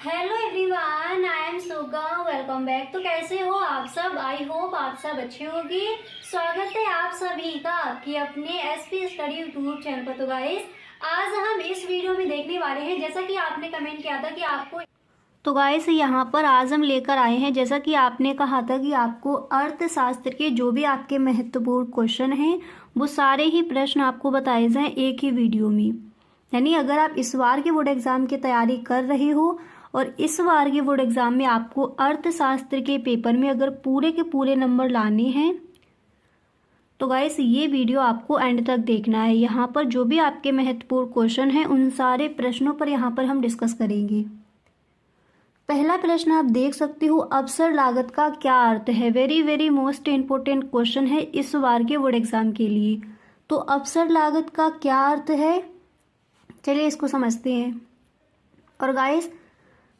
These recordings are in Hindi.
हेलो एवरीवन, आई एम सुगम। Welcome back. तो कैसे हो आप सब? आई होप आप सब अच्छे होगी। स्वागत है आप सभी का आपके अपने एसपी स्टडी यूट्यूब चैनल पर। तो गाइस, आज हम इस वीडियो में देखने वाले हैं, जैसा कि आपने कमेंट किया था कि आपको, तो गाइस यहाँ पर आज हम लेकर आए हैं, जैसा कि आपने कहा था कि आपको अर्थशास्त्र के जो भी आपके महत्वपूर्ण क्वेश्चन हैं वो सारे ही प्रश्न आपको बताए जाएं एक ही वीडियो में। यानी अगर आप इस बार के बोर्ड एग्जाम की तैयारी कर रहे हो और इस बार के बोर्ड एग्जाम में आपको अर्थशास्त्र के पेपर में अगर पूरे के पूरे नंबर लाने हैं तो गाइस ये वीडियो आपको एंड तक देखना है। यहाँ पर जो भी आपके महत्वपूर्ण क्वेश्चन हैं उन सारे प्रश्नों पर यहाँ पर हम डिस्कस करेंगे। पहला प्रश्न आप देख सकते हो, अवसर लागत का क्या अर्थ है। वेरी मोस्ट इम्पोर्टेंट क्वेश्चन है इस बार के बोर्ड एग्जाम के लिए। तो अवसर लागत का क्या अर्थ है, चलिए इसको समझते हैं। और गाइस,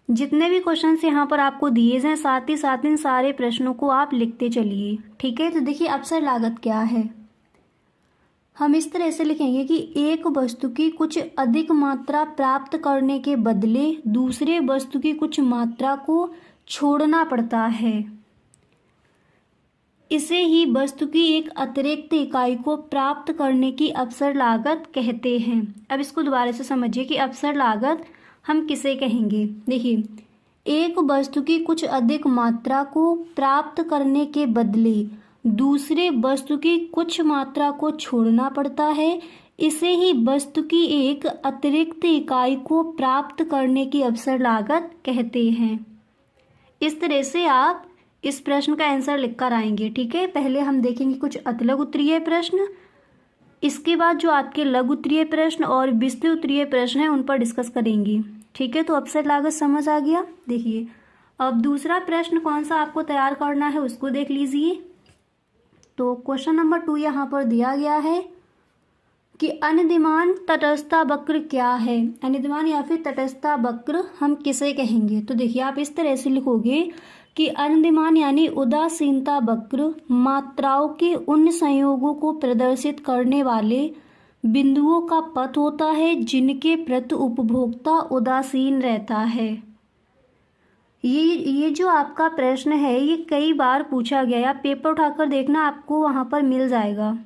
जितने भी क्वेश्चंस यहाँ पर आपको दिए हैं साथ ही साथ इन सारे प्रश्नों को आप लिखते चलिए, ठीक है। तो देखिए अवसर लागत क्या है, हम इस तरह से लिखेंगे कि एक वस्तु की कुछ अधिक मात्रा प्राप्त करने के बदले दूसरे वस्तु की कुछ मात्रा को छोड़ना पड़ता है, इसे ही वस्तु की एक अतिरिक्त इकाई को प्राप्त करने की अवसर लागत कहते हैं। अब इसको दोबारा से समझिए कि अवसर लागत हम किसे कहेंगे। देखिए, एक वस्तु की कुछ अधिक मात्रा को प्राप्त करने के बदले दूसरे वस्तु की कुछ मात्रा को छोड़ना पड़ता है, इसे ही वस्तु की एक अतिरिक्त इकाई को प्राप्त करने की अवसर लागत कहते हैं। इस तरह से आप इस प्रश्न का आंसर लिखकर आएंगे, ठीक है। पहले हम देखेंगे कुछ अतिलघु उत्तरीय प्रश्न, इसके बाद जो आपके लघु उत्तरीय प्रश्न और विस्तृत उत्तरीय प्रश्न हैं उन पर डिस्कस करेंगे, ठीक है। तो अवसर लागत समझ आ गया। देखिए अब दूसरा प्रश्न कौन सा आपको तैयार करना है उसको देख लीजिए। तो क्वेश्चन नंबर 2 यहाँ पर दिया गया है कि अनियमित तटस्थता वक्र क्या है। अनियमित या फिर तटस्थता वक्र हम किसे कहेंगे। तो देखिए आप इस तरह से लिखोगे कि अनियमित यानी उदासीनता वक्र मात्राओं के उन संयोगों को प्रदर्शित करने वाले बिंदुओं का पथ होता है जिनके प्रति उपभोक्ता उदासीन रहता है। ये जो आपका प्रश्न है ये कई बार पूछा गया है, आप पेपर उठाकर देखना आपको वहाँ पर मिल जाएगा,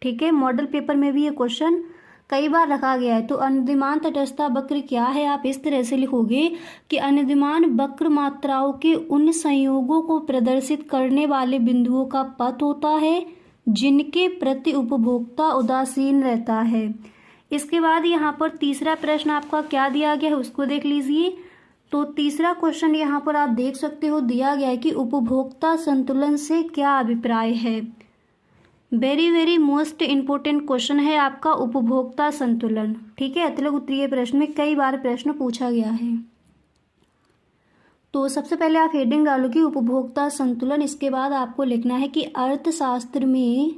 ठीक है। मॉडल पेपर में भी ये क्वेश्चन कई बार रखा गया है। तो अनियमित तटस्थता वक्र क्या है, आप इस तरह से लिखोगे कि अनियमित वक्र मात्राओं के उन संयोगों को प्रदर्शित करने वाले बिंदुओं का पथ होता है जिनके प्रति उपभोक्ता उदासीन रहता है। इसके बाद यहाँ पर तीसरा प्रश्न आपका क्या दिया गया है उसको देख लीजिए। तो तीसरा क्वेश्चन यहाँ पर आप देख सकते हो दिया गया है कि उपभोक्ता संतुलन से क्या अभिप्राय है। वेरी मोस्ट इम्पोर्टेंट क्वेश्चन है आपका उपभोक्ता संतुलन, ठीक है। अतिलघु उत्तरीय प्रश्न में कई बार प्रश्न पूछा गया है। तो सबसे पहले आप हेडिंग डालोगे उपभोक्ता संतुलन, इसके बाद आपको लिखना है कि अर्थशास्त्र में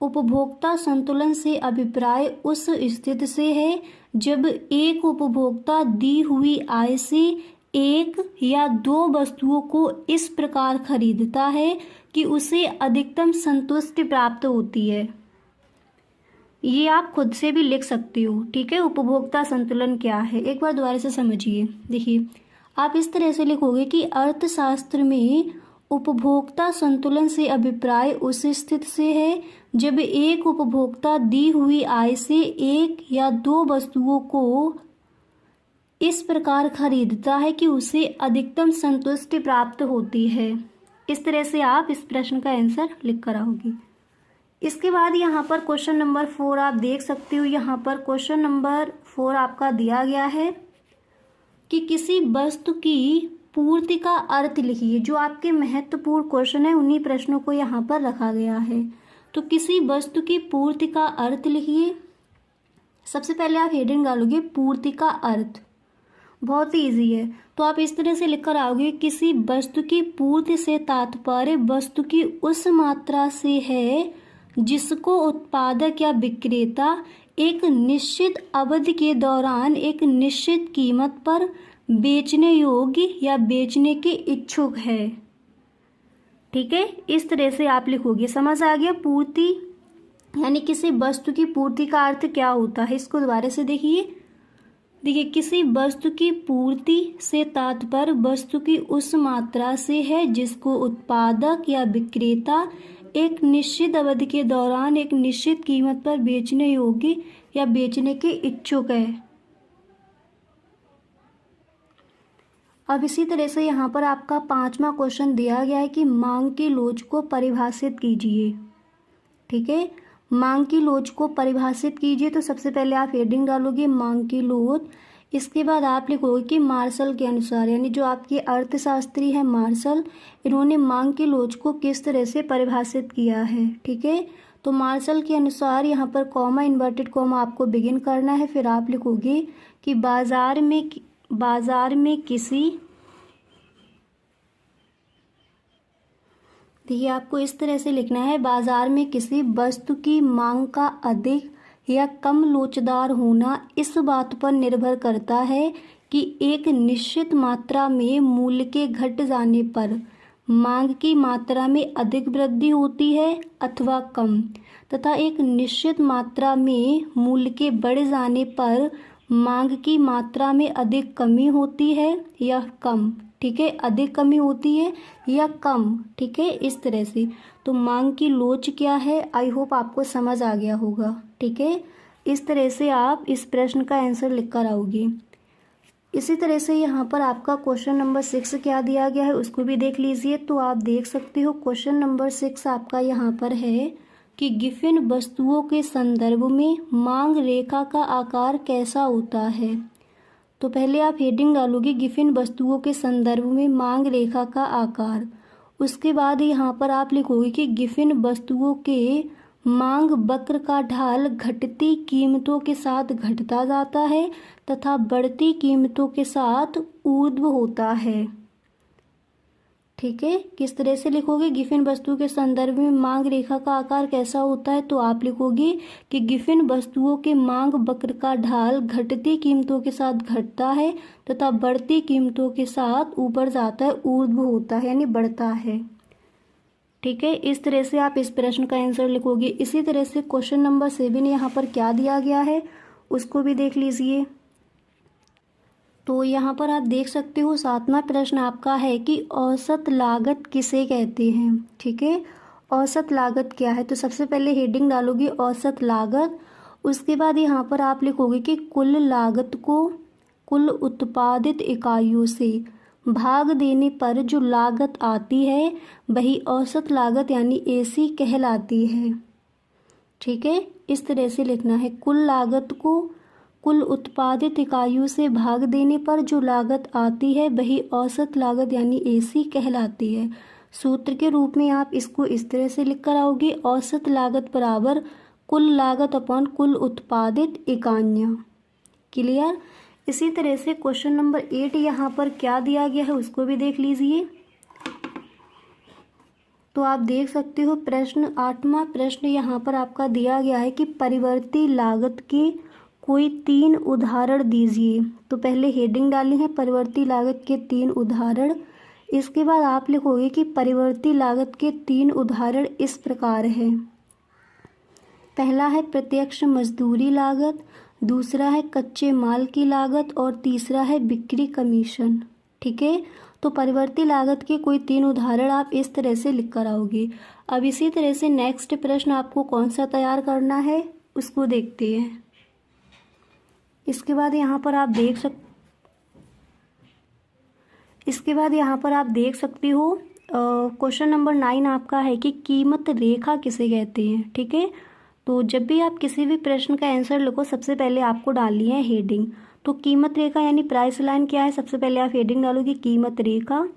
उपभोक्ता संतुलन से अभिप्राय उस स्थिति से है जब एक उपभोक्ता दी हुई आय से एक या दो वस्तुओं को इस प्रकार खरीदता है कि उसे अधिकतम संतुष्टि प्राप्त होती है। ये आप खुद से भी लिख सकते हो, ठीक है। उपभोक्ता संतुलन क्या है एक बार दोबारा से समझिए। देखिए आप इस तरह से लिखोगे कि अर्थशास्त्र में उपभोक्ता संतुलन से अभिप्राय उस स्थिति से है जब एक उपभोक्ता दी हुई आय से एक या दो वस्तुओं को इस प्रकार खरीदता है कि उसे अधिकतम संतुष्टि प्राप्त होती है। इस तरह से आप इस प्रश्न का आंसर लिख कर आओगे। इसके बाद यहाँ पर क्वेश्चन नंबर 4 आप देख सकते हो। यहाँ पर क्वेश्चन नंबर 4 आपका दिया गया है कि किसी वस्तु की पूर्ति का अर्थ लिखिए। जो आपके महत्वपूर्ण क्वेश्चन है उन्हीं प्रश्नों को यहाँ पर रखा गया है। तो किसी वस्तु की पूर्ति का अर्थ लिखिए। सबसे पहले आप हेडिंग डालोगे पूर्ति का अर्थ, बहुत ही ईजी है। तो आप इस तरह से लिखकर आओगे किसी वस्तु की पूर्ति से तात्पर्य वस्तु की उस मात्रा से है जिसको उत्पादक या विक्रेता एक निश्चित अवधि के दौरान एक निश्चित कीमत पर बेचने योग्य या बेचने के इच्छुक है, ठीक है। इस तरह से आप लिखोगे। समझ आ गया। पूर्ति यानी किसी वस्तु की पूर्ति का अर्थ क्या होता है, इसको दोबारा से देखिए। देखिए, किसी वस्तु की पूर्ति से तात्पर्य वस्तु की उस मात्रा से है जिसको उत्पादक या विक्रेता एक निश्चित अवधि के दौरान एक निश्चित कीमत पर बेचने योग्य या बेचने के इच्छुक है। अब इसी तरह से यहाँ पर आपका 5वां क्वेश्चन दिया गया है कि मांग की लोच को परिभाषित कीजिए। ठीक है, मांग की लोच को परिभाषित कीजिए। तो सबसे पहले आप हेडिंग डालोगे मांग की लोच, इसके बाद आप लिखोगे कि मार्शल के अनुसार, यानी जो आपके अर्थशास्त्री है मार्शल, इन्होंने मांग की लोच को किस तरह से परिभाषित किया है। ठीक है, तो मार्शल के अनुसार यहाँ पर कॉमा इन्वर्टेड कॉमा आपको बिगिन करना है, फिर आप लिखोगे कि बाजार में किसी, देखिए आपको इस तरह से लिखना है, बाजार में किसी वस्तु की मांग का अधिक या कम लोचदार होना इस बात पर निर्भर करता है कि एक निश्चित मात्रा में मूल्य के घट जाने पर मांग की मात्रा में अधिक वृद्धि होती है अथवा कम, तथा एक निश्चित मात्रा में मूल्य के बढ़ जाने पर मांग की मात्रा में अधिक कमी होती है या कम। ठीक है, अधिक कमी होती है या कम। ठीक है, इस तरह से। तो मांग की लोच क्या है, आई होप आपको समझ आ गया होगा। ठीक है, इस तरह से आप इस प्रश्न का आंसर लिख कर आओगे। इसी तरह से यहाँ पर आपका क्वेश्चन नंबर 6 क्या दिया गया है उसको भी देख लीजिए। तो आप देख सकते हो क्वेश्चन नंबर 6 आपका यहाँ पर है कि गिफिन वस्तुओं के संदर्भ में मांग रेखा का आकार कैसा होता है। तो पहले आप हेडिंग डालोगे गिफिन वस्तुओं के संदर्भ में मांग रेखा का आकार, उसके बाद यहाँ पर आप लिखोगे कि गिफिन वस्तुओं के मांग वक्र का ढाल घटती कीमतों के साथ घटता जाता है तथा बढ़ती कीमतों के साथ ऊर्ध्व होता है। ठीक है, किस तरह से लिखोगे, गिफिन वस्तु के संदर्भ में मांग रेखा का आकार कैसा होता है। तो आप लिखोगे कि गिफिन वस्तुओं के मांग वक्र का ढाल घटती कीमतों के साथ घटता है तथा बढ़ती कीमतों के साथ ऊपर जाता है, ऊर्ध्व होता है यानी बढ़ता है। ठीक है, इस तरह से आप इस प्रश्न का आंसर लिखोगे। इसी तरह से क्वेश्चन नंबर 7 यहाँ पर क्या दिया गया है उसको भी देख लीजिए। तो यहाँ पर आप देख सकते हो 7वां प्रश्न आपका है कि औसत लागत किसे कहते हैं। ठीक है, औसत लागत क्या है। तो सबसे पहले हेडिंग डालोगे औसत लागत, उसके बाद यहाँ पर आप लिखोगे कि कुल लागत को कुल उत्पादित इकाइयों से भाग देने पर जो लागत आती है वही औसत लागत यानी AC कहलाती है। ठीक है, इस तरह से लिखना है, कुल लागत को कुल उत्पादित इकाइयों से भाग देने पर जो लागत आती है वही औसत लागत यानी AC कहलाती है। सूत्र के रूप में आप इसको इस तरह से लिख कर आओगे, औसत लागत बराबर कुल लागत अपॉन कुल उत्पादित इकाइयाँ। क्लियर। इसी तरह से क्वेश्चन नंबर 8 यहाँ पर क्या दिया गया है उसको भी देख लीजिए। तो आप देख सकते हो प्रश्न 8वां प्रश्न यहाँ पर आपका दिया गया है कि परिवर्ती लागत के कोई 3 उदाहरण दीजिए। तो पहले हेडिंग डाली है परिवर्ती लागत के 3 उदाहरण, इसके बाद आप लिखोगे कि परिवर्ती लागत के 3 उदाहरण इस प्रकार हैं। पहला है प्रत्यक्ष मजदूरी लागत, दूसरा है कच्चे माल की लागत और तीसरा है बिक्री कमीशन। ठीक है, तो परिवर्ती लागत के कोई 3 उदाहरण आप इस तरह से लिख कर आओगे। अब इसी तरह से नेक्स्ट प्रश्न आपको कौन सा तैयार करना है उसको देखते हैं। इसके बाद यहाँ पर आप देख सकते हो क्वेश्चन नंबर 9 आपका है कि कीमत रेखा किसे कहते हैं। ठीक है, तो जब भी आप किसी भी प्रश्न का आंसर लिखो सबसे पहले आपको डालनी है हेडिंग। तो कीमत रेखा यानी प्राइस लाइन क्या है, सबसे पहले आप हेडिंग डालोगे कीमत रेखा,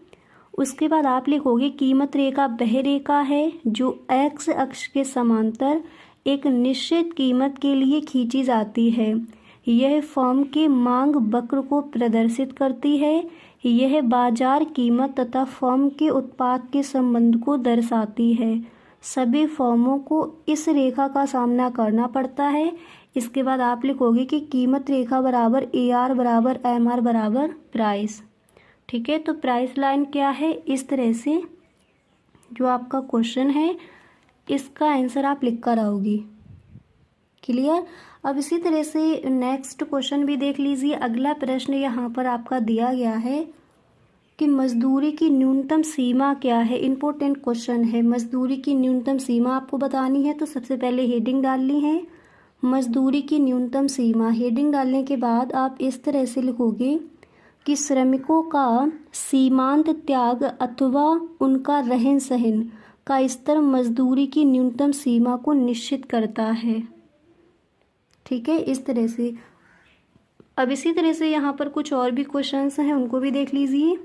उसके बाद आप लिखोगे कीमत रेखा वह रेखा है जो एक्स अक्ष के समांतर एक निश्चित कीमत के लिए खींची जाती है। यह फर्म के मांग वक्र को प्रदर्शित करती है। यह बाजार कीमत तथा फर्म के उत्पाद के संबंध को दर्शाती है। सभी फर्मों को इस रेखा का सामना करना पड़ता है। इसके बाद आप लिखोगे कि कीमत रेखा बराबर AR बराबर MR बराबर प्राइस। ठीक है, तो प्राइस लाइन क्या है, इस तरह से जो आपका क्वेश्चन है इसका आंसर आप लिख कर आओगे। क्लियर। अब इसी तरह से नेक्स्ट क्वेश्चन भी देख लीजिए। अगला प्रश्न यहाँ पर आपका दिया गया है कि मजदूरी की न्यूनतम सीमा क्या है। इम्पोर्टेंट क्वेश्चन है। मजदूरी की न्यूनतम सीमा आपको बतानी है, तो सबसे पहले हेडिंग डालनी है मजदूरी की न्यूनतम सीमा। हेडिंग डालने के बाद आप इस तरह से लिखोगे कि श्रमिकों का सीमांत त्याग अथवा उनका रहन सहन का स्तर मजदूरी की न्यूनतम सीमा को निश्चित करता है। ठीक है, इस तरह से। अब इसी तरह से यहाँ पर कुछ और भी क्वेश्चंस हैं, उनको भी देख लीजिए।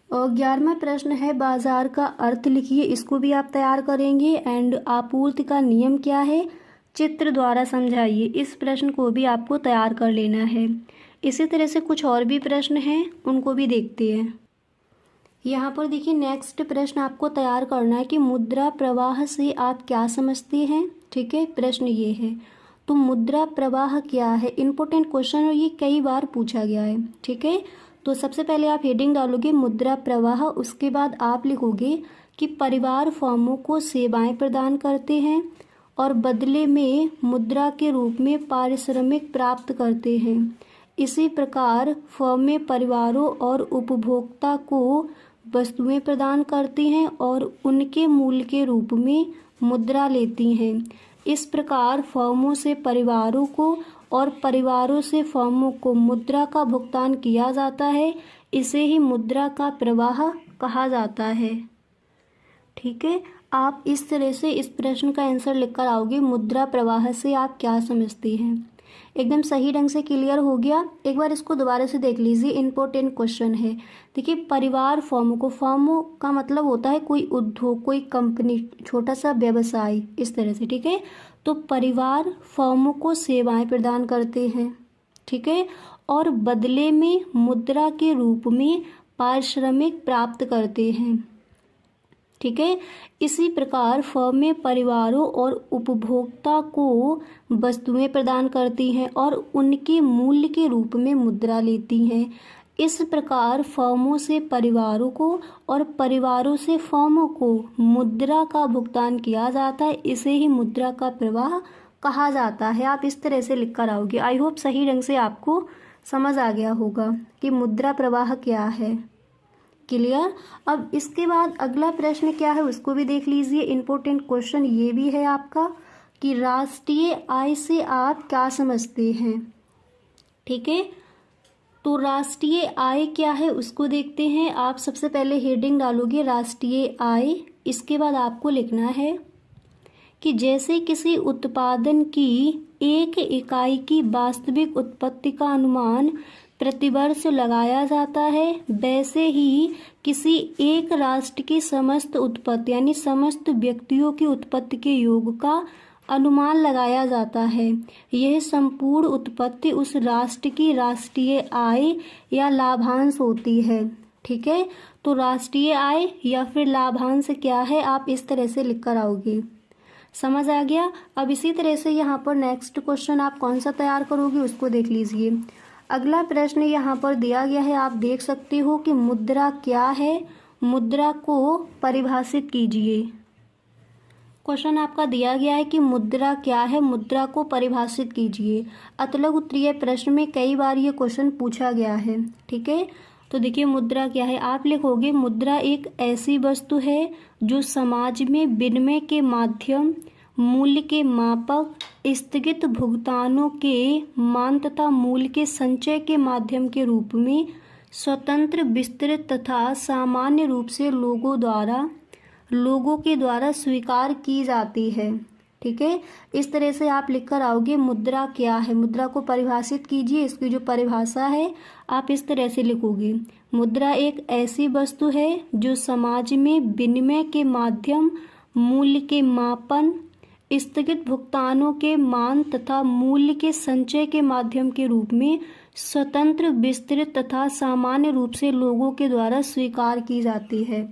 और 11वां प्रश्न है बाजार का अर्थ लिखिए। इसको भी आप तैयार करेंगे। एंड आपूर्ति का नियम क्या है, चित्र द्वारा समझाइए। इस प्रश्न को भी आपको तैयार कर लेना है। इसी तरह से कुछ और भी प्रश्न हैं, उनको भी देखते हैं। यहाँ पर देखिए नेक्स्ट प्रश्न आपको तैयार करना है कि मुद्रा प्रवाह से आप क्या समझते हैं। ठीक है, प्रश्न ये है। तो मुद्रा प्रवाह क्या है, इम्पोर्टेंट क्वेश्चन और ये कई बार पूछा गया है। ठीक है, तो सबसे पहले आप हेडिंग डालोगे मुद्रा प्रवाह। उसके बाद आप लिखोगे कि परिवार फर्मों को सेवाएं प्रदान करते हैं और बदले में मुद्रा के रूप में पारिश्रमिक प्राप्त करते हैं। इसी प्रकार फर्में परिवारों और उपभोक्ता को वस्तुएं प्रदान करती हैं और उनके मूल्य के रूप में मुद्रा लेती हैं। इस प्रकार फर्मों से परिवारों को और परिवारों से फर्मों को मुद्रा का भुगतान किया जाता है। इसे ही मुद्रा का प्रवाह कहा जाता है। ठीक है, आप इस तरह से इस प्रश्न का आंसर लिखकर आओगे। मुद्रा प्रवाह से आप क्या समझते हैं, एकदम सही ढंग से क्लियर हो गया। एक बार इसको दोबारा से देख लीजिए, इंपॉर्टेंट क्वेश्चन है। देखिए परिवार फर्मों को, फर्मों का मतलब होता है कोई उद्योग, कोई कंपनी, छोटा सा व्यवसाय, इस तरह से। ठीक है, तो परिवार फर्मों को सेवाएं प्रदान करते हैं। ठीक है, और बदले में मुद्रा के रूप में पारिश्रमिक प्राप्त करते हैं। ठीक है, इसी प्रकार फर्में परिवारों और उपभोक्ता को वस्तुएं प्रदान करती हैं और उनके मूल्य के रूप में मुद्रा लेती हैं। इस प्रकार फर्मों से परिवारों को और परिवारों से फर्मों को मुद्रा का भुगतान किया जाता है। इसे ही मुद्रा का प्रवाह कहा जाता है। आप इस तरह से लिख कर आओगे। आई होप सही ढंग से आपको समझ आ गया होगा कि मुद्रा प्रवाह क्या है। क्लियर। अब इसके बाद अगला प्रश्न क्या है उसको भी देख लीजिए। इंपॉर्टेंट क्वेश्चन ये भी है आपका कि राष्ट्रीय आय से आप क्या समझते हैं। ठीक है, तो राष्ट्रीय आय क्या है उसको देखते हैं। आप सबसे पहले हेडिंग डालोगे राष्ट्रीय आय। इसके बाद आपको लिखना है कि जैसे किसी उत्पादन की एक इकाई की वास्तविक उत्पत्ति का अनुमान प्रतिवर्ष लगाया जाता है, वैसे ही किसी एक राष्ट्र की समस्त उत्पत्ति यानी समस्त व्यक्तियों की उत्पत्ति के योग का अनुमान लगाया जाता है। यह संपूर्ण उत्पत्ति उस राष्ट्र की राष्ट्रीय आय या लाभांश होती है। ठीक है, तो राष्ट्रीय आय या फिर लाभांश क्या है, आप इस तरह से लिख कर आओगे। समझ आ गया। अब इसी तरह से यहाँ पर नेक्स्ट क्वेश्चन आप कौन सा तैयार करोगे उसको देख लीजिए। अगला प्रश्न यहाँ पर दिया गया है, आप देख सकते हो कि मुद्रा क्या है, मुद्रा को परिभाषित कीजिए। क्वेश्चन आपका दिया गया है कि मुद्रा क्या है, मुद्रा को परिभाषित कीजिए। अतलग उत्तरीय प्रश्न में कई बार ये क्वेश्चन पूछा गया है। ठीक है, तो देखिए मुद्रा क्या है, आप लिखोगे मुद्रा एक ऐसी वस्तु है जो समाज में विनिमय के माध्यम, मूल्य के मापक, स्थगित भुगतानों के मान तथा मूल्य के संचय के माध्यम के रूप में स्वतंत्र, विस्तृत तथा सामान्य रूप से लोगों के द्वारा स्वीकार की जाती है। ठीक है, इस तरह से आप लिखकर आओगे मुद्रा क्या है, मुद्रा को परिभाषित कीजिए। इसकी जो परिभाषा है आप इस तरह से लिखोगे, मुद्रा एक ऐसी वस्तु है जो समाज में विनिमय के माध्यम, मूल्य के मापन, स्थगित भुगतानों के मान तथा मूल्य के संचय के माध्यम के रूप में स्वतंत्र, विस्तृत तथा सामान्य रूप से लोगों के द्वारा स्वीकार की जाती है।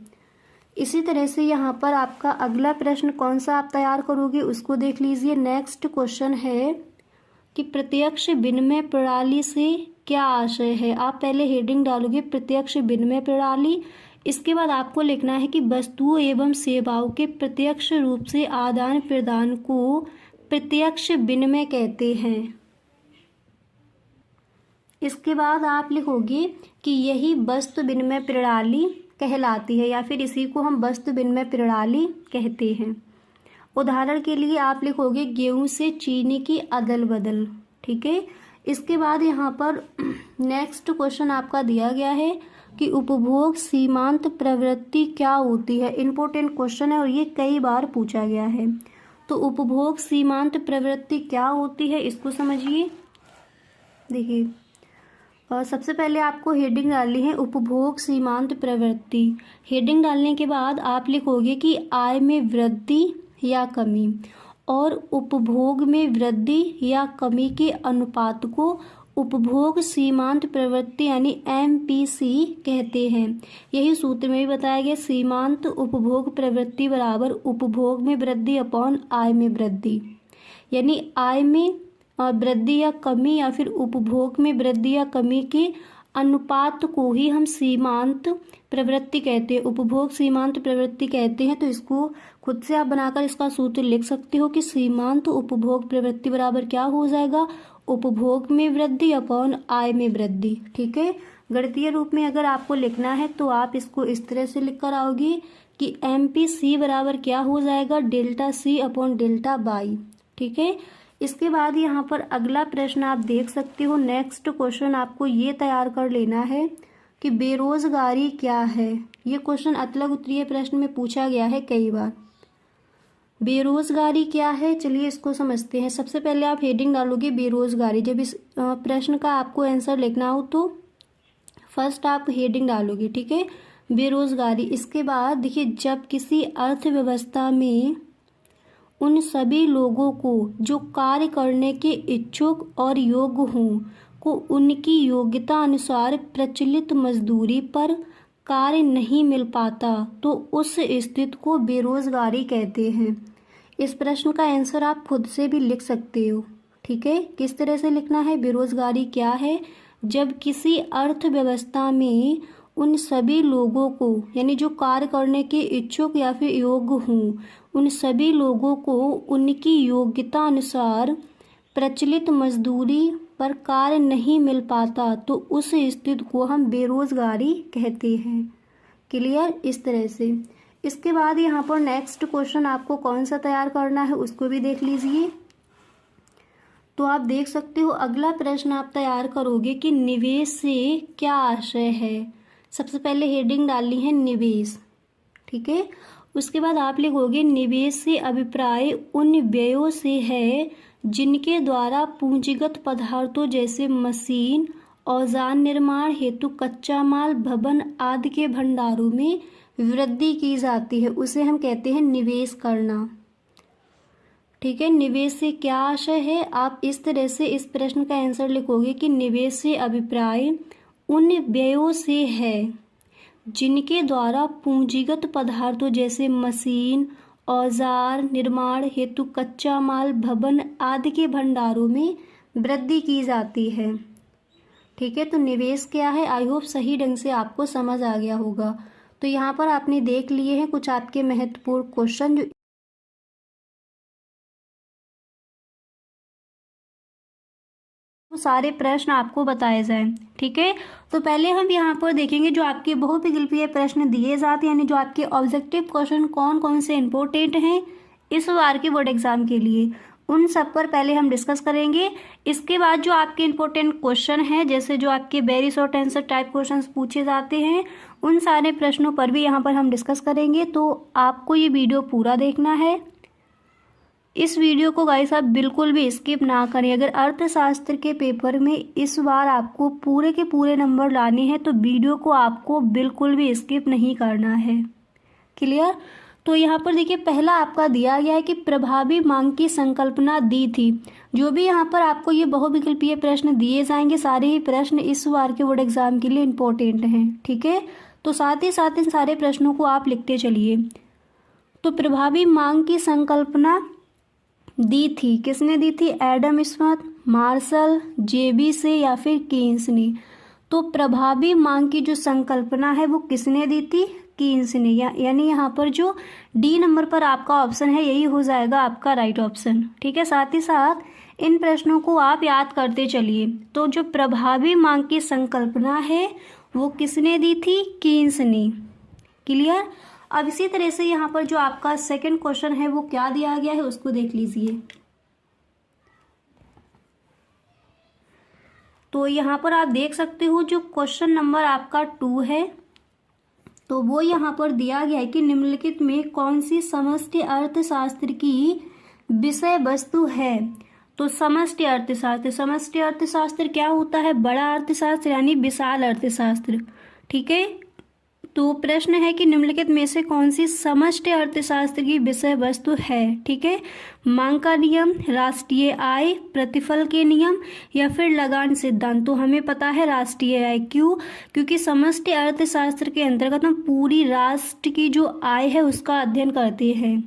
इसी तरह से यहाँ पर आपका अगला प्रश्न कौन सा आप तैयार करोगे उसको देख लीजिए। नेक्स्ट क्वेश्चन है कि प्रत्यक्ष विनिमय प्रणाली से क्या आशय है। आप पहले हेडिंग डालोगे प्रत्यक्ष विनिमय प्रणाली। इसके बाद आपको लिखना है कि वस्तुओं एवं सेवाओं के प्रत्यक्ष रूप से आदान प्रदान को प्रत्यक्ष विनिमय कहते हैं। इसके बाद आप लिखोगे कि यही वस्तु विनिमय प्रणाली कहलाती है, या फिर इसी को हम वस्तु विनिमय प्रणाली कहते हैं। उदाहरण के लिए आप लिखोगे गेहूं से चीनी की अदल बदल। ठीक है। इसके बाद यहाँ पर नेक्स्ट क्वेश्चन आपका दिया गया है कि उपभोग सीमांत प्रवृत्ति क्या होती है। इम्पोर्टेंट क्वेश्चन है और ये कई बार पूछा गया है। तो उपभोग सीमांत प्रवृत्ति क्या होती है इसको समझिए। देखिए, सबसे पहले आपको हेडिंग डालनी है उपभोग सीमांत प्रवृत्ति। हेडिंग डालने के बाद आप लिखोगे कि आय में वृद्धि या कमी, और उपभोग में वृद्धि या कमी के अनुपात को उपभोग सीमांत प्रवृत्ति यानी MPC कहते हैं। यही सूत्र में भी बताया गया, सीमांत उपभोग प्रवृत्ति बराबर उपभोग में वृद्धि अपॉन आय में वृद्धि, यानी आय में वृद्धि या कमी या फिर उपभोग में वृद्धि या कमी के अनुपात को ही हम सीमांत प्रवृत्ति कहते हैं, उपभोग सीमांत प्रवृत्ति कहते हैं। तो इसको खुद से आप बनाकर इसका सूत्र लिख सकते हो कि सीमांत उपभोग प्रवृत्ति बराबर क्या हो जाएगा, उपभोग में वृद्धि अपॉन आय में वृद्धि। ठीक है। गणितीय रूप में अगर आपको लिखना है तो आप इसको इस तरह से लिख कर आओगे कि MPC बराबर क्या हो जाएगा, delta C upon delta Y. ठीक है। इसके बाद यहाँ पर अगला प्रश्न आप देख सकते हो। नेक्स्ट क्वेश्चन आपको ये तैयार कर लेना है कि बेरोजगारी क्या है। ये क्वेश्चन अतलग उत्तरीय प्रश्न में पूछा गया है कई बार। बेरोजगारी क्या है, चलिए इसको समझते हैं। सबसे पहले आप हेडिंग डालोगे बेरोजगारी। जब इस प्रश्न का आपको आंसर लिखना हो तो फर्स्ट आप हेडिंग डालोगे। ठीक है, बेरोजगारी। इसके बाद देखिए, जब किसी अर्थव्यवस्था में उन सभी लोगों को जो कार्य करने के इच्छुक और योग्य हों को उनकी योग्यता अनुसार प्रचलित मजदूरी पर कार्य नहीं मिल पाता तो उस स्थिति को बेरोजगारी कहते हैं। इस प्रश्न का आंसर आप खुद से भी लिख सकते हो। ठीक है, किस तरह से लिखना है, बेरोजगारी क्या है, जब किसी अर्थव्यवस्था में उन सभी लोगों को यानी जो कार्य करने के इच्छुक या फिर योग्य हों उन सभी लोगों को उनकी योग्यता अनुसार प्रचलित मजदूरी पर कार्य नहीं मिल पाता तो उस स्थिति को हम बेरोजगारी कहते हैं। क्लियर, इस तरह से। इसके बाद यहाँ पर नेक्स्ट क्वेश्चन आपको कौन सा तैयार करना है उसको भी देख लीजिए। तो आप देख सकते हो अगला प्रश्न आप तैयार करोगे कि निवेश से क्या आशय है। सबसे पहले हेडिंग डालनी है निवेश। ठीक है, उसके बाद आप लिखोगे निवेश से अभिप्राय उन व्ययों से है जिनके द्वारा पूंजीगत पदार्थों जैसे मशीन, औजार निर्माण हेतु कच्चा माल, भवन आदि के भंडारों में वृद्धि की जाती है, उसे हम कहते हैं निवेश करना। ठीक है, निवेश से क्या आशय है, आप इस तरह से इस प्रश्न का आंसर लिखोगे कि निवेश से अभिप्राय उन व्ययों से है जिनके द्वारा पूंजीगत पदार्थों जैसे मशीन, औजार निर्माण हेतु कच्चा माल, भवन आदि के भंडारों में वृद्धि की जाती है। ठीक है, तो निवेश क्या है, आई होप सही ढंग से आपको समझ आ गया होगा। तो यहाँ पर आपने देख लिए हैं कुछ आपके महत्वपूर्ण क्वेश्चन जो सारे प्रश्न आपको बताए जाएं। ठीक है, तो पहले हम यहाँ पर देखेंगे जो आपके बहुविकल्पीय प्रश्न दिए जाते हैं, यानी जो आपके ऑब्जेक्टिव क्वेश्चन कौन कौन से इंपॉर्टेंट हैं इस बार के बोर्ड एग्जाम के लिए, उन सब पर पहले हम डिस्कस करेंगे। इसके बाद जो आपके इंपॉर्टेंट क्वेश्चन हैं जैसे जो आपके very short answer type question पूछे जाते हैं उन सारे प्रश्नों पर भी यहाँ पर हम डिस्कस करेंगे। तो आपको ये वीडियो पूरा देखना है। इस वीडियो को गाइस आप बिल्कुल भी स्किप ना करें। अगर अर्थशास्त्र के पेपर में इस बार आपको पूरे के पूरे नंबर लाने हैं तो वीडियो को आपको बिल्कुल भी स्किप नहीं करना है। क्लियर, तो यहाँ पर देखिए पहला आपका दिया गया है कि प्रभावी मांग की संकल्पना दी थी। जो भी यहाँ पर आपको ये बहुविकल्पीय प्रश्न दिए जाएंगे सारे ही प्रश्न इस बार के बोर्ड एग्जाम के लिए इम्पोर्टेंट हैं। ठीक है, तो साथ ही साथ इन सारे प्रश्नों को आप लिखते चलिए। तो प्रभावी मांग की संकल्पना दी थी, किसने दी थी, एडम स्मिथ, मार्शल, जेबी से या फिर कीन्स ने। तो प्रभावी मांग की जो संकल्पना है वो किसने दी थी, कीन्स ने, यानी यहाँ पर जो डी नंबर पर आपका ऑप्शन है यही हो जाएगा आपका राइट ऑप्शन। ठीक है, साथ ही साथ इन प्रश्नों को आप याद करते चलिए। तो जो प्रभावी मांग की संकल्पना है वो किसने दी थी? कीन्स ने। क्लियर। अब इसी तरह से यहाँ पर जो आपका सेकंड क्वेश्चन है वो क्या दिया गया है उसको देख लीजिए। तो यहाँ पर आप देख सकते हो जो क्वेश्चन नंबर आपका 2 है, तो वो यहाँ पर दिया गया है कि निम्नलिखित में कौन सी समष्टि अर्थशास्त्र की विषय वस्तु है। तो समष्टि अर्थशास्त्र क्या होता है? बड़ा अर्थशास्त्र यानी विशाल अर्थशास्त्र। ठीक है, तो प्रश्न है कि निम्नलिखित में से कौन सी समष्टि अर्थशास्त्र की विषय वस्तु है। ठीक है, मांग का नियम, राष्ट्रीय आय, प्रतिफल के नियम या फिर लगान सिद्धांत। तो हमें पता है राष्ट्रीय आय। क्यों? क्योंकि समष्टि अर्थशास्त्र के अंतर्गत हम पूरी राष्ट्र की जो आय है उसका अध्ययन करते हैं।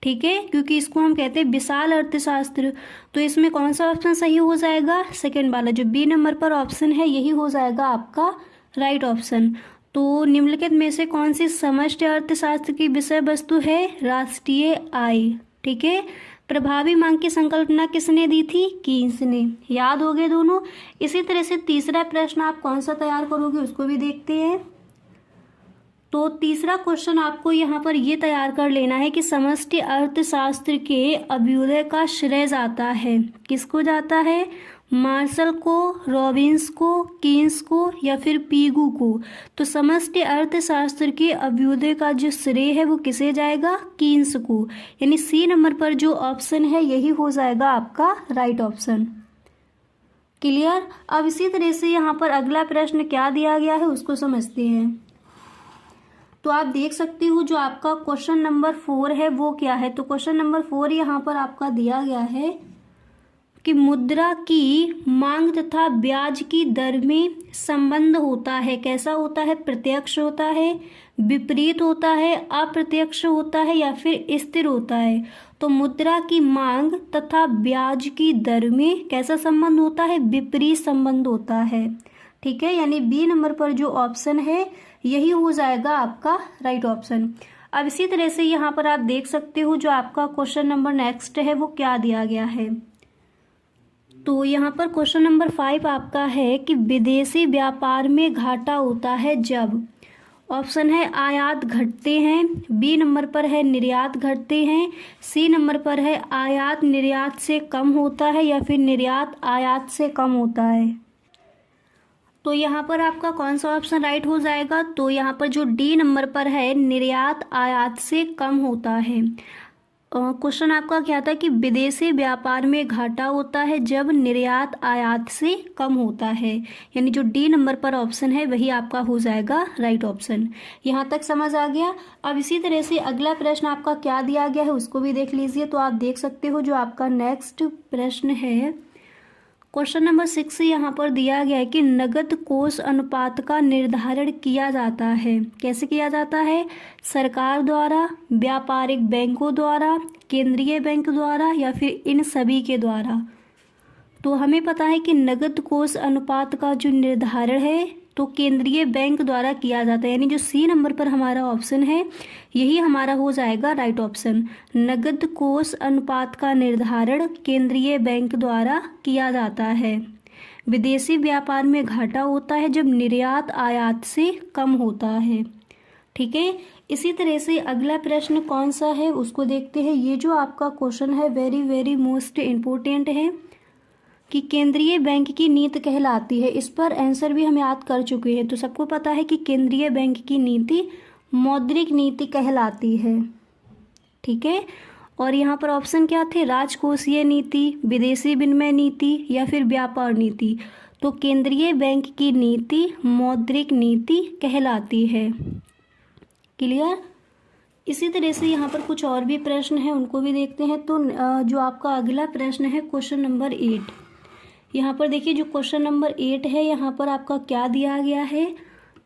ठीक है, क्योंकि इसको हम कहते हैं विशाल अर्थशास्त्र। तो इसमें कौन सा ऑप्शन सही हो जाएगा? सेकेंड वाला जो बी नंबर पर ऑप्शन है यही हो जाएगा आपका राइट ऑप्शन। तो निम्नलिखित में से कौन सी समष्टि अर्थशास्त्र की विषय वस्तु है? राष्ट्रीय आय। ठीक है, प्रभावी मांग की संकल्पना किसने दी थी? कीन्स ने। याद हो गए दोनों। इसी तरह से तीसरा प्रश्न आप कौन सा तैयार करोगे उसको भी देखते हैं। तो तीसरा क्वेश्चन आपको यहाँ पर ये तैयार कर लेना है कि समष्टि अर्थशास्त्र के अभ्युदय का श्रेय जाता है, किसको जाता है? मार्शल को, रॉबिन्स को, कीन्स को या फिर पीगू को। तो समष्टि अर्थशास्त्र के अभ्युदय का जो श्रेय है वो किसे जाएगा? कीन्स को। यानी सी नंबर पर जो ऑप्शन है यही हो जाएगा आपका राइट ऑप्शन। क्लियर। अब इसी तरह से यहाँ पर अगला प्रश्न क्या दिया गया है उसको समझते हैं। तो आप देख सकते हो जो आपका क्वेश्चन नंबर 4 है वो क्या है। तो क्वेश्चन नंबर 4 यहाँ पर आपका दिया गया है कि मुद्रा की मांग तथा ब्याज की दर में संबंध होता है। कैसा होता है? प्रत्यक्ष होता है, विपरीत होता है, अप्रत्यक्ष होता है या फिर स्थिर होता है। तो मुद्रा की मांग तथा ब्याज की दर में कैसा संबंध होता है? विपरीत संबंध होता है। ठीक है, यानी बी नंबर पर जो ऑप्शन है यही हो जाएगा आपका राइट ऑप्शन। अब इसी तरह से यहाँ पर आप देख सकते हो जो आपका क्वेश्चन नंबर नेक्स्ट है वो क्या दिया गया है। तो यहाँ पर क्वेश्चन नंबर 5 आपका है कि विदेशी व्यापार में घाटा होता है जब, ऑप्शन है आयात घटते हैं, बी नंबर पर है निर्यात घटते हैं, सी नंबर पर है आयात निर्यात से कम होता है या फिर निर्यात आयात से कम होता है। तो यहाँ पर आपका कौन सा ऑप्शन राइट हो जाएगा? तो यहाँ पर जो डी नंबर पर है निर्यात आयात से कम होता है। क्वेश्चन आपका क्या था कि विदेशी व्यापार में घाटा होता है जब निर्यात आयात से कम होता है, यानी जो डी नंबर पर ऑप्शन है वही आपका हो जाएगा राइट ऑप्शन। यहाँ तक समझ आ गया। अब इसी तरह से अगला प्रश्न आपका क्या दिया गया है उसको भी देख लीजिए। तो आप देख सकते हो जो आपका नेक्स्ट प्रश्न है क्वेश्चन नंबर 6 यहाँ पर दिया गया है कि नगद कोष अनुपात का निर्धारण किया जाता है। कैसे किया जाता है? सरकार द्वारा, व्यापारिक बैंकों द्वारा, केंद्रीय बैंक द्वारा या फिर इन सभी के द्वारा। तो हमें पता है कि नगद कोष अनुपात का जो निर्धारण है तो केंद्रीय बैंक द्वारा किया जाता है, यानी जो सी नंबर पर हमारा ऑप्शन है यही हमारा हो जाएगा राइट ऑप्शन। नगद कोष अनुपात का निर्धारण केंद्रीय बैंक द्वारा किया जाता है। विदेशी व्यापार में घाटा होता है जब निर्यात आयात से कम होता है। ठीक है, इसी तरह से अगला प्रश्न कौन सा है उसको देखते हैं। ये जो आपका क्वेश्चन है वेरी वेरी मोस्ट इम्पोर्टेंट है कि केंद्रीय बैंक की नीति कहलाती है। इस पर आंसर भी हम याद कर चुके हैं। तो सबको पता है कि केंद्रीय बैंक की नीति मौद्रिक नीति कहलाती है। ठीक है, और यहाँ पर ऑप्शन क्या थे? राजकोषीय नीति, विदेशी विनिमय नीति या फिर व्यापार नीति। तो केंद्रीय बैंक की नीति मौद्रिक नीति कहलाती है। क्लियर। इसी तरह से यहाँ पर कुछ और भी प्रश्न हैं उनको भी देखते हैं। तो जो आपका अगला प्रश्न है क्वेश्चन नंबर 8, यहाँ पर देखिए जो क्वेश्चन नंबर 8 है यहाँ पर आपका क्या दिया गया है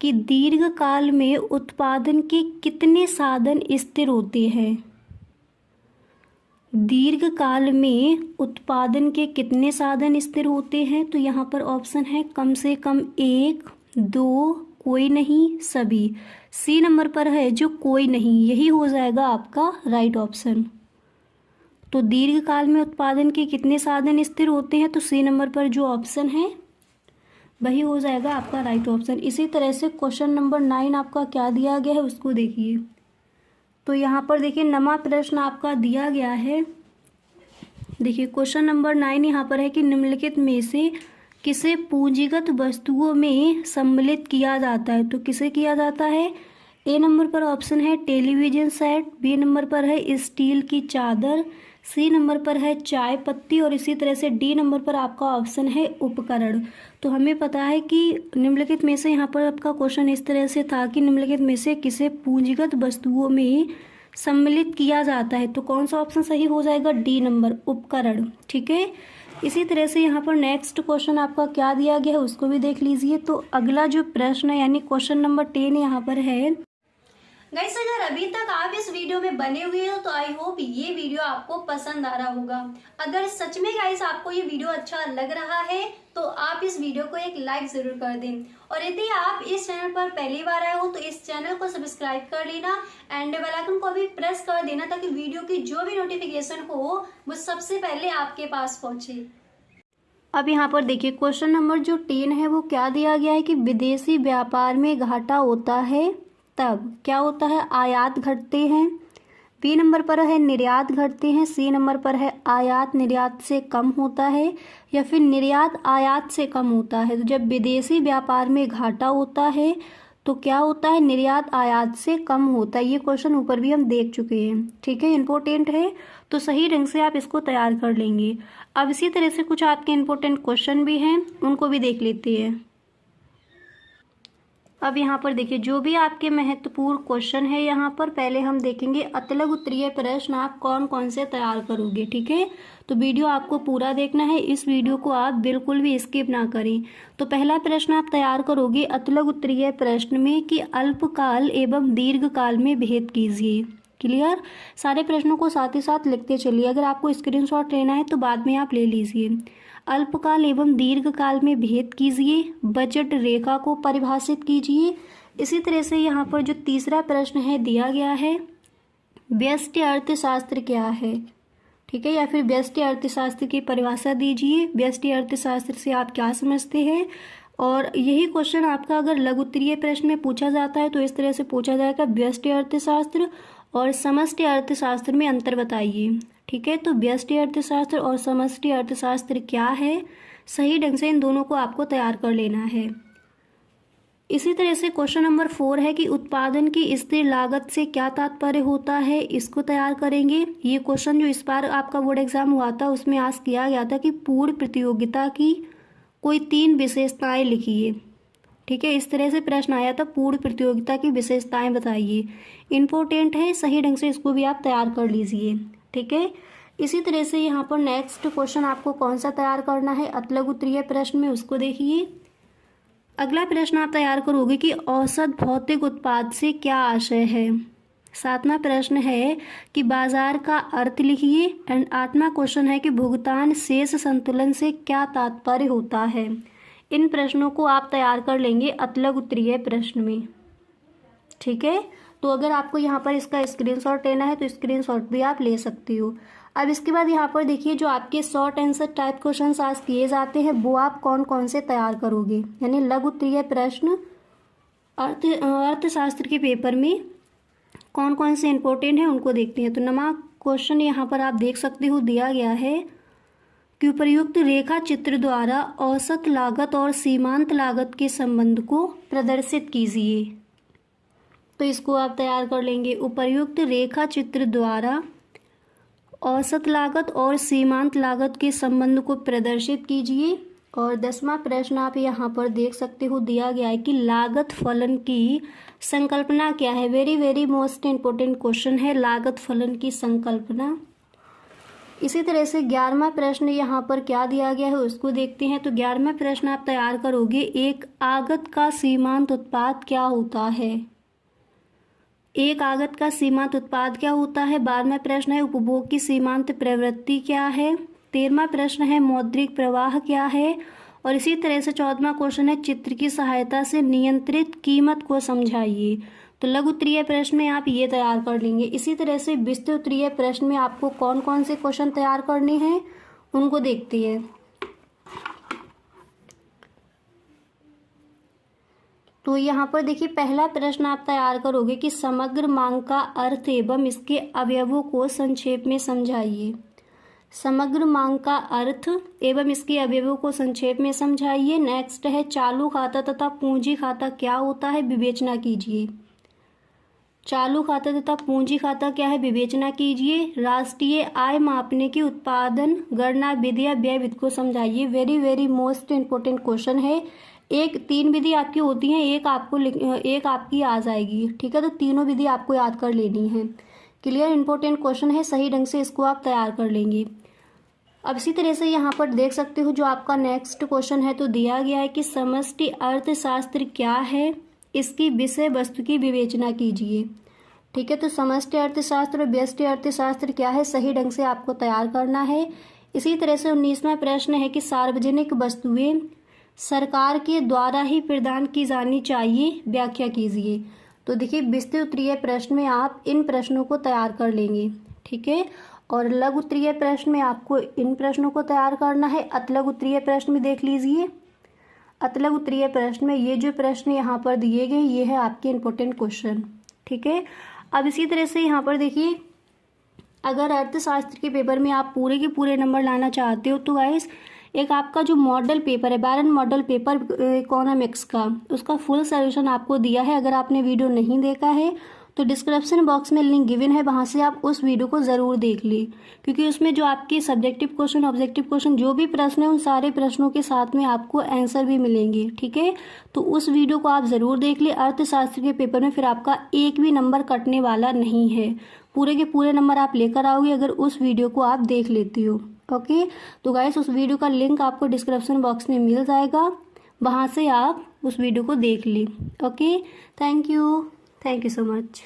कि दीर्घ काल में उत्पादन के कितने साधन स्थिर होते हैं। दीर्घ काल में उत्पादन के कितने साधन स्थिर होते हैं? तो यहाँ पर ऑप्शन है कम से कम 1, 2, कोई नहीं, सभी। सी नंबर पर है जो कोई नहीं, यही हो जाएगा आपका राइट ऑप्शन। तो दीर्घकाल में उत्पादन के कितने साधन स्थिर होते हैं, तो सी नंबर पर जो ऑप्शन है वही हो जाएगा आपका राइट ऑप्शन। इसी तरह से क्वेश्चन नंबर 9 आपका क्या दिया गया है उसको देखिए। तो यहाँ पर देखिए नमा प्रश्न आपका दिया गया है। देखिए क्वेश्चन नंबर 9 यहाँ पर है कि निम्नलिखित में से किसे पूंजीगत वस्तुओं में सम्मिलित किया जाता है। तो किसे किया जाता है, ए नंबर पर ऑप्शन है टेलीविजन सेट, बी नंबर पर है स्टील की चादर, सी नंबर पर है चाय पत्ती और इसी तरह से डी नंबर पर आपका ऑप्शन है उपकरण। तो हमें पता है कि निम्नलिखित में से यहाँ पर आपका क्वेश्चन इस तरह से था कि निम्नलिखित में से किसे पूंजीगत वस्तुओं में सम्मिलित किया जाता है। तो कौन सा ऑप्शन सही हो जाएगा, डी नंबर उपकरण। ठीक है, इसी तरह से यहाँ पर नेक्स्ट क्वेश्चन आपका क्या दिया गया है उसको भी देख लीजिए। तो अगला जो प्रश्न है यानी क्वेश्चन नंबर 10 यहाँ पर है। गाइस अगर अभी तक आप इस वीडियो में बने हुए हो तो आई होप ये वीडियो आपको पसंद आ रहा होगा। अगर सच में गाइस आपको ये वीडियो अच्छा लग रहा है तो आप इस वीडियो को एक लाइक जरूर कर दें, और यदि आप इस चैनल पर पहली बार आए हो तो इस चैनल को सब्सक्राइब कर लेना एंड बेल आइकन को भी प्रेस कर देना ताकि वीडियो की जो भी नोटिफिकेशन हो वो सबसे पहले आपके पास पहुंचे। अब यहाँ पर देखिए क्वेश्चन नंबर जो 10 है वो क्या दिया गया है कि विदेशी व्यापार में घाटा होता है तब क्या होता है, आयात घटते हैं, बी नंबर पर है निर्यात घटते हैं, सी नंबर पर है आयात निर्यात से कम होता है, या फिर निर्यात आयात से कम होता है। तो जब विदेशी व्यापार में घाटा होता है तो क्या होता है, निर्यात आयात से कम होता है। ये क्वेश्चन ऊपर भी हम देख चुके हैं। ठीक है, इम्पोर्टेंट है तो सही ढंग से आप इसको तैयार कर लेंगे। अब इसी तरह से कुछ आपके इम्पोर्टेंट क्वेश्चन भी हैं, उनको भी देख लेते हैं। अब यहाँ पर देखिए जो भी आपके महत्वपूर्ण क्वेश्चन है यहाँ पर पहले हम देखेंगे अतलग उत्तरीय प्रश्न आप कौन कौन से तैयार करोगे। ठीक है, तो वीडियो आपको पूरा देखना है, इस वीडियो को आप बिल्कुल भी स्किप ना करें। तो पहला प्रश्न आप तैयार करोगे अतलग उत्तरीय प्रश्न में कि अल्पकाल एवं दीर्घकाल में भेद कीजिए। क्लियर, सारे प्रश्नों को साथ ही साथ लिखते चलिए। अगर आपको स्क्रीनशॉट लेना है तो बाद में आप ले लीजिए। अल्पकाल एवं दीर्घकाल में भेद कीजिए, बजट रेखा को परिभाषित कीजिए। इसी तरह से यहाँ पर जो तीसरा प्रश्न है दिया गया है व्यष्टि अर्थशास्त्र क्या है। ठीक है, या फिर व्यष्टि अर्थशास्त्र की परिभाषा दीजिए। व्यष्टि अर्थशास्त्र से आप क्या समझते हैं, और यही क्वेश्चन आपका अगर लघु उत्तरीय प्रश्न में पूछा जाता है तो इस तरह से पूछा जाएगा व्यष्टि अर्थशास्त्र और समष्टि अर्थशास्त्र में अंतर बताइए। ठीक है, तो व्यष्टि अर्थशास्त्र और समष्टि अर्थशास्त्र क्या है, सही ढंग से इन दोनों को आपको तैयार कर लेना है। इसी तरह से क्वेश्चन नंबर 4 है कि उत्पादन की स्थिर लागत से क्या तात्पर्य होता है, इसको तैयार करेंगे। ये क्वेश्चन जो इस बार आपका बोर्ड एग्जाम हुआ था उसमें आस्क किया गया था कि पूर्ण प्रतियोगिता की कोई 3 विशेषताएं लिखिए। ठीक है, इस तरह से प्रश्न आया था, पूर्ण प्रतियोगिता की विशेषताएं बताइए। इम्पोर्टेंट है, सही ढंग से इसको भी आप तैयार कर लीजिए। ठीक है, इसी तरह से यहाँ पर नेक्स्ट क्वेश्चन आपको कौन सा तैयार करना है अतलग उत्तरीय प्रश्न में उसको देखिए। अगला प्रश्न आप तैयार करोगे कि औसत भौतिक उत्पाद से क्या आशय है। 7वां प्रश्न है कि बाजार का अर्थ लिखिए एंड 8वां क्वेश्चन है कि भुगतान शेष संतुलन से क्या तात्पर्य होता है। इन प्रश्नों को आप तैयार कर लेंगे अतलग उत्तरीय प्रश्न में। ठीक है, तो अगर आपको यहाँ पर इसका स्क्रीनशॉट लेना है तो स्क्रीनशॉट भी आप ले सकते हो। अब इसके बाद यहाँ पर देखिए जो आपके शॉर्ट आंसर टाइप क्वेश्चन आज किए जाते हैं वो आप कौन कौन से तैयार करोगे, यानी लघु उत्तरीय प्रश्न अर्थशास्त्र के पेपर में कौन कौन से इंपॉर्टेंट हैं उनको देखते हैं। तो नमा क्वेश्चन यहाँ पर आप देख सकते हो दिया गया है कि उपर्युक्त रेखा चित्र द्वारा औसत लागत और सीमांत लागत के संबंध को प्रदर्शित कीजिए। तो इसको आप तैयार कर लेंगे, उपर्युक्त रेखा चित्र द्वारा औसत लागत और सीमांत लागत के संबंध को प्रदर्शित कीजिए। और 10वां प्रश्न आप यहाँ पर देख सकते हो दिया गया है कि लागत फलन की संकल्पना क्या है। Very very most important question है लागत फलन की संकल्पना। इसी तरह से 11वां प्रश्न यहाँ पर क्या दिया गया है उसको देखते हैं। तो 11वां प्रश्न आप तैयार करोगे एक आगत का सीमांत उत्पाद क्या होता है। एक आगत का सीमांत उत्पाद क्या होता है। 12वां प्रश्न है उपभोग की सीमांत प्रवृत्ति क्या है। 13वां प्रश्न है मौद्रिक प्रवाह क्या है। और इसी तरह से 14वां क्वेश्चन है चित्र की सहायता से नियंत्रित कीमत को समझाइए। तो लघु उत्तरीय प्रश्न में आप ये तैयार कर लेंगे। इसी तरह से विस्तृत उत्तरीय प्रश्न में आपको कौन कौन से क्वेश्चन तैयार करने हैं उनको देखते हैं। तो यहाँ पर देखिए पहला प्रश्न आप तैयार करोगे कि समग्र मांग का अर्थ एवं इसके अवयवों को संक्षेप में समझाइए। समग्र मांग का अर्थ एवं इसके अवयवों को संक्षेप में समझाइए। नेक्स्ट है चालू खाता तथा पूंजी खाता क्या होता है, विवेचना कीजिए। चालू खाता तथा पूंजी खाता क्या है, विवेचना कीजिए। राष्ट्रीय आय मापने की उत्पादन गणना विधि या व्यय विधि को समझाइए। Very very most important question है। एक 3 विधि आपकी होती हैं, एक आपकी आ जाएगी, ठीक है। तो तीनों विधि आपको याद कर लेनी है। क्लियर, इंपॉर्टेंट क्वेश्चन है, सही ढंग से इसको आप तैयार कर लेंगे। अब इसी तरह से यहाँ पर देख सकते हो जो आपका नेक्स्ट क्वेश्चन है, तो दिया गया है कि समष्टि अर्थशास्त्र क्या है, इसकी विषय वस्तु की विवेचना कीजिए। ठीक है, तो समष्टि अर्थशास्त्र और व्यष्टि अर्थशास्त्र क्या है, सही ढंग से आपको तैयार करना है। इसी तरह से 19वां प्रश्न है कि सार्वजनिक वस्तुएं सरकार के द्वारा ही प्रदान की जानी चाहिए, व्याख्या कीजिए। तो देखिए विस्तृत उत्तरीय प्रश्न में आप इन प्रश्नों को तैयार कर लेंगे, ठीक है। और लघु उत्तरीय प्रश्न में आपको इन प्रश्नों को तैयार करना है। अतलघु उत्तरीय प्रश्न में देख लीजिए, अतलघु उत्तरीय प्रश्न में ये जो प्रश्न यहाँ पर दिए गए ये है आपके इंपॉर्टेंट क्वेश्चन, ठीक है। अब इसी तरह से यहाँ पर देखिए अगर अर्थशास्त्र के पेपर में आप पूरे के पूरे नंबर लाना चाहते हो तो गाइस एक आपका जो मॉडल पेपर है, बैरन मॉडल पेपर इकोनॉमिक्स का, उसका फुल सॉल्यूशन आपको दिया है। अगर आपने वीडियो नहीं देखा है तो डिस्क्रिप्शन बॉक्स में लिंक गिवन है, वहाँ से आप उस वीडियो को ज़रूर देख लें, क्योंकि उसमें जो आपके सब्जेक्टिव क्वेश्चन, ऑब्जेक्टिव क्वेश्चन जो भी प्रश्न है उन सारे प्रश्नों के साथ में आपको आंसर भी मिलेंगे, ठीक है। तो उस वीडियो को आप ज़रूर देख लें। अर्थशास्त्र के पेपर में फिर आपका एक भी नंबर कटने वाला नहीं है, पूरे के पूरे नंबर आप लेकर आओगे अगर उस वीडियो को आप देख लेते हो, ओके। तो गाइस उस वीडियो का लिंक आपको डिस्क्रिप्शन बॉक्स में मिल जाएगा, वहाँ से आप उस वीडियो को देख लें, okay. Thank you so much.